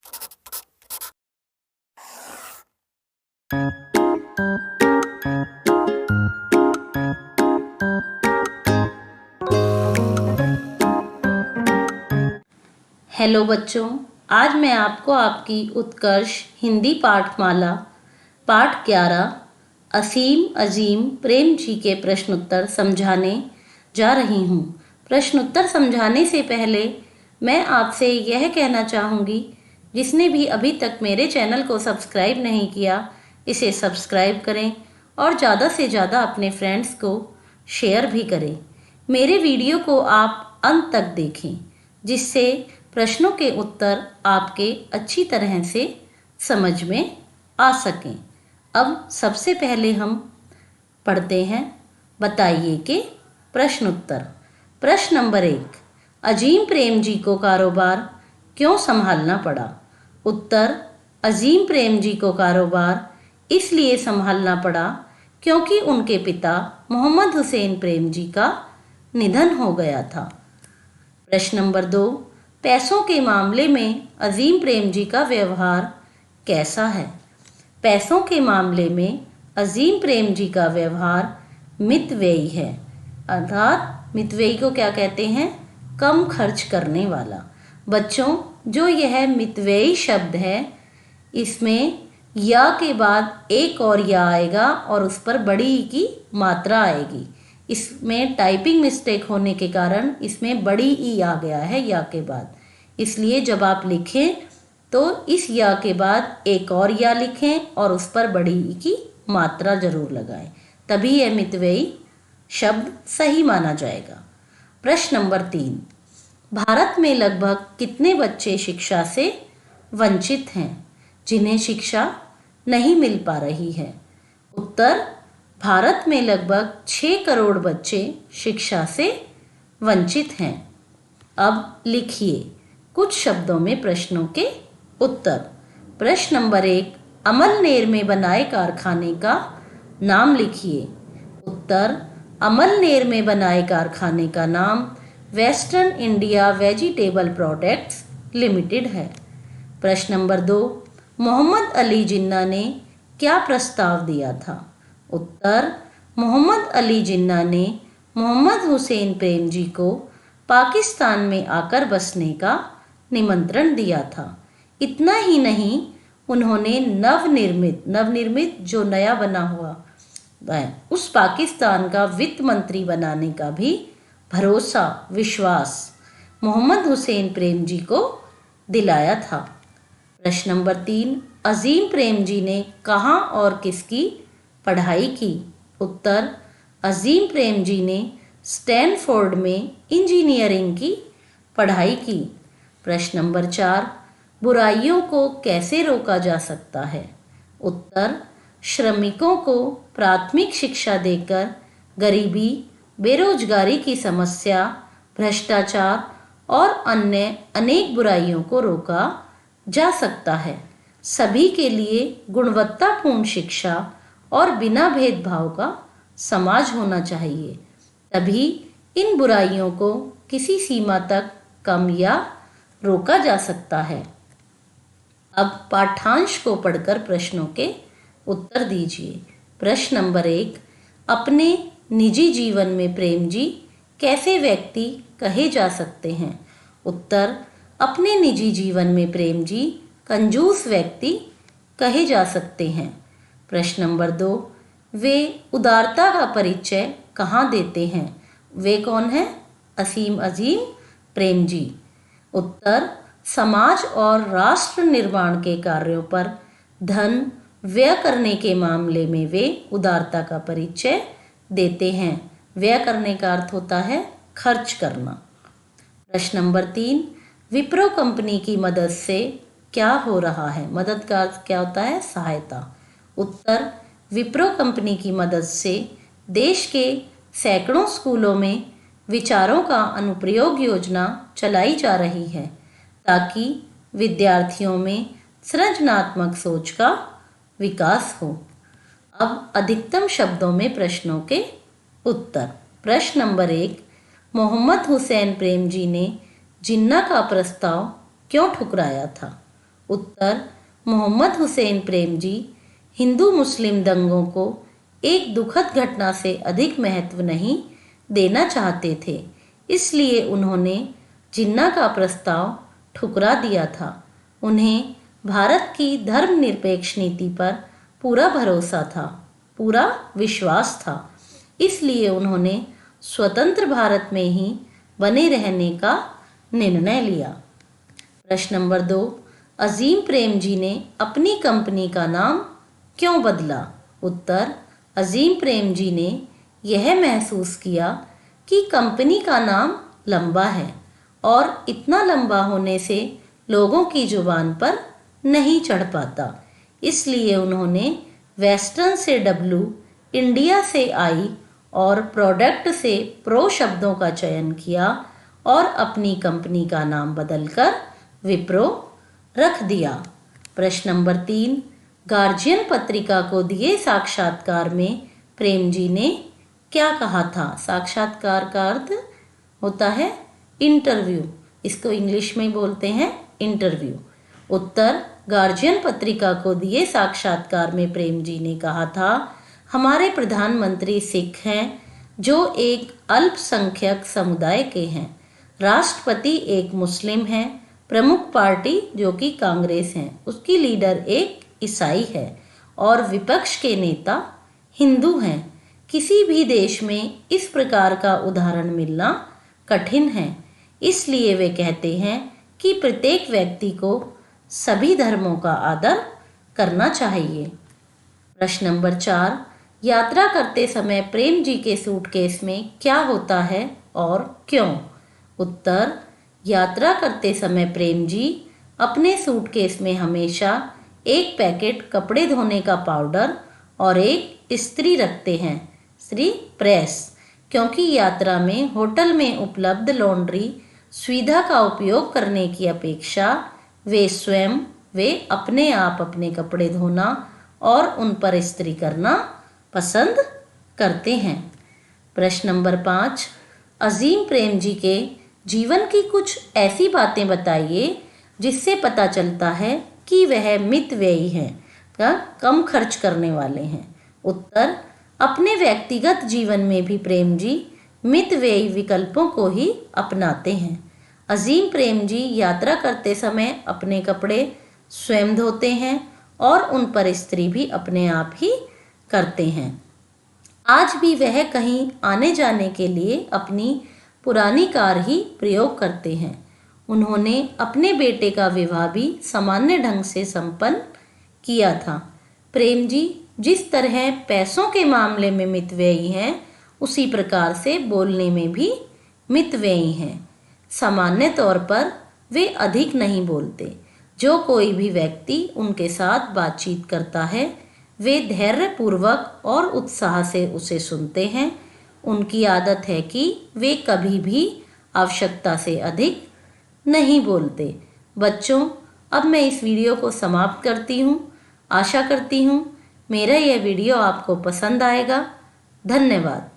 Hello बच्चों, आज मैं आपको आपकी उत्कर्ष हिंदी पाठमाला पाठ 11 असीम अजीम प्रेम जी के प्रश्नोत्तर समझाने जा रही हूँ। प्रश्नोत्तर समझाने से पहले मैं आपसे यह कहना चाहूँगी, जिसने भी अभी तक मेरे चैनल को सब्सक्राइब नहीं किया, इसे सब्सक्राइब करें और ज़्यादा से ज़्यादा अपने फ्रेंड्स को शेयर भी करें। मेरे वीडियो को आप अंत तक देखें, जिससे प्रश्नों के उत्तर आपके अच्छी तरह से समझ में आ सकें। अब सबसे पहले हम पढ़ते हैं, बताइए कि प्रश्न उत्तर। प्रश्न नंबर 1, अजीम प्रेम जी को कारोबार क्यों संभालना पड़ा? उत्तर, अजीम प्रेम जी को कारोबार इसलिए संभालना पड़ा क्योंकि उनके पिता मोहम्मद हुसैन प्रेम जी का निधन हो गया था। प्रश्न नंबर 2, पैसों के मामले में अजीम प्रेम जी का व्यवहार कैसा है? पैसों के मामले में अजीम प्रेम जी का व्यवहार मितव्ययी है, अर्थात मितव्ययी को क्या कहते हैं? कम खर्च करने वाला। बच्चों, जो यह मितव्ययी शब्द है, इसमें या के बाद एक और या आएगा और उस पर बड़ी ई की मात्रा आएगी। इसमें टाइपिंग मिस्टेक होने के कारण इसमें बड़ी ई आ गया है या के बाद, इसलिए जब आप लिखें तो इस या के बाद एक और या लिखें और उस पर बड़ी ई की मात्रा जरूर लगाएं, तभी यह मितव्ययी शब्द सही माना जाएगा। प्रश्न नंबर 3, भारत में लगभग कितने बच्चे शिक्षा से वंचित हैं, जिन्हें शिक्षा नहीं मिल पा रही है? उत्तर, भारत में लगभग 6 करोड़ बच्चे शिक्षा से वंचित हैं। अब लिखिए कुछ शब्दों में प्रश्नों के उत्तर। प्रश्न नंबर 1, अमलनेर में बनाए कारखाने का नाम लिखिए। उत्तर, अमलनेर में बनाए कारखाने का नाम western India vegetable products limited है। प्रश्न नंबर 2, मोहम्मद अली जिन्ना ने क्या प्रस्ताव दिया था? उत्तर, मोहम्मद अली जिन्ना ने मोहम्मद हुसैन प्रेम जी को पाकिस्तान में आकर बसने का निमंत्रण दिया था। इतना ही नहीं, उन्होंने नवनिर्मित जो नया बना हुआ है उस पाकिस्तान का वित्त मंत्री बनाने का भी भरोसा, विश्वास मोहम्मद हुसैन प्रेम जी को दिलाया था। प्रश्न नंबर 3, अजीम प्रेम जी ने कहाँ और किसकी पढ़ाई की? उत्तर, अजीम प्रेम जी ने स्टैनफोर्ड में इंजीनियरिंग की पढ़ाई की। प्रश्न नंबर 4, बुराइयों को कैसे रोका जा सकता है? उत्तर, श्रमिकों को प्राथमिक शिक्षा देकर गरीबी, बेरोजगारी की समस्या, भ्रष्टाचार और अन्य अनेक बुराइयों को रोका जा सकता है। सभी के लिए गुणवत्तापूर्ण शिक्षा और बिना भेदभाव का समाज होना चाहिए, तभी इन बुराइयों को किसी सीमा तक कम या रोका जा सकता है। अब पाठांश को पढ़कर प्रश्नों के उत्तर दीजिए। प्रश्न नंबर 1, अपने निजी जीवन में प्रेम जी कैसे व्यक्ति कहे जा सकते हैं? उत्तर, अपने निजी जीवन में प्रेम जी कंजूस व्यक्ति कहे जा सकते हैं। प्रश्न नंबर 2, वे उदारता का परिचय कहाँ देते हैं? वे कौन है? असीम अजीम प्रेम जी। उत्तर, समाज और राष्ट्र निर्माण के कार्यों पर धन व्यय करने के मामले में वे उदारता का परिचय देते हैं। व्यय करने का अर्थ होता है खर्च करना। प्रश्न नंबर 3, विप्रो कंपनी की मदद से क्या हो रहा है? मदद का अर्थ क्या होता है? सहायता। उत्तर, विप्रो कंपनी की मदद से देश के सैकड़ों स्कूलों में विचारों का अनुप्रयोग योजना चलाई जा रही है, ताकि विद्यार्थियों में सृजनात्मक सोच का विकास हो। अब अधिकतम शब्दों में प्रश्नों के उत्तर। प्रश्न नंबर 1, मोहम्मद हुसैन प्रेम जी ने जिन्ना का प्रस्ताव क्यों ठुकराया था? उत्तर, मोहम्मद हुसैन प्रेम जी हिंदू मुस्लिम दंगों को एक दुखद घटना से अधिक महत्व नहीं देना चाहते थे, इसलिए उन्होंने जिन्ना का प्रस्ताव ठुकरा दिया था। उन्हें भारत की धर्मनिरपेक्ष नीति पर पूरा भरोसा था, पूरा विश्वास था, इसलिए उन्होंने स्वतंत्र भारत में ही बने रहने का निर्णय लिया। प्रश्न नंबर 2, अजीम प्रेम जी ने अपनी कंपनी का नाम क्यों बदला? उत्तर, अजीम प्रेम जी ने यह महसूस किया कि कंपनी का नाम लंबा है और इतना लंबा होने से लोगों की जुबान पर नहीं चढ़ पाता, इसलिए उन्होंने वेस्टर्न से डब्ल्यू, इंडिया से आई और प्रोडक्ट से प्रो शब्दों का चयन किया और अपनी कंपनी का नाम बदलकर विप्रो रख दिया। प्रश्न नंबर 3, गार्जियन पत्रिका को दिए साक्षात्कार में प्रेम जी ने क्या कहा था? साक्षात्कार का अर्थ होता है इंटरव्यू, इसको इंग्लिश में बोलते हैं इंटरव्यू। उत्तर, गार्जियन पत्रिका को दिए साक्षात्कार में प्रेम जी ने कहा था, हमारे प्रधानमंत्री सिख हैं जो एक अल्पसंख्यक समुदाय के हैं, राष्ट्रपति एक मुस्लिम है, प्रमुख पार्टी जो कि कांग्रेस है उसकी लीडर एक ईसाई है और विपक्ष के नेता हिंदू हैं। किसी भी देश में इस प्रकार का उदाहरण मिलना कठिन है, इसलिए वे कहते हैं कि प्रत्येक व्यक्ति को सभी धर्मों का आदर करना चाहिए। प्रश्न नंबर 4, यात्रा करते समय प्रेम जी के सूटकेस में क्या होता है और क्यों? उत्तर, यात्रा करते समय प्रेम जी अपने सूटकेस में हमेशा एक पैकेट कपड़े धोने का पाउडर और एक इस्त्री रखते हैं, इस्त्री प्रेस, क्योंकि यात्रा में होटल में उपलब्ध लॉन्ड्री सुविधा का उपयोग करने की अपेक्षा वे अपने आप अपने कपड़े धोना और उन पर इस्त्री करना पसंद करते हैं। प्रश्न नंबर 5, अजीम प्रेम जी के जीवन की कुछ ऐसी बातें बताइए जिससे पता चलता है कि वह मितव्ययी हैं, कम खर्च करने वाले हैं। उत्तर, अपने व्यक्तिगत जीवन में भी प्रेम जी मितव्ययी विकल्पों को ही अपनाते हैं। अजीम प्रेम जी यात्रा करते समय अपने कपड़े स्वयं धोते हैं और उन पर इस्त्री भी अपने आप ही करते हैं। आज भी वह कहीं आने जाने के लिए अपनी पुरानी कार ही प्रयोग करते हैं। उन्होंने अपने बेटे का विवाह भी सामान्य ढंग से संपन्न किया था। प्रेम जी जिस तरह पैसों के मामले में मितव्ययी हैं, उसी प्रकार से बोलने में भी मितव्ययी हैं। सामान्य तौर पर वे अधिक नहीं बोलते। जो कोई भी व्यक्ति उनके साथ बातचीत करता है, वे धैर्यपूर्वक और उत्साह से उसे सुनते हैं। उनकी आदत है कि वे कभी भी आवश्यकता से अधिक नहीं बोलते। बच्चों, अब मैं इस वीडियो को समाप्त करती हूँ। आशा करती हूँ मेरा यह वीडियो आपको पसंद आएगा। धन्यवाद।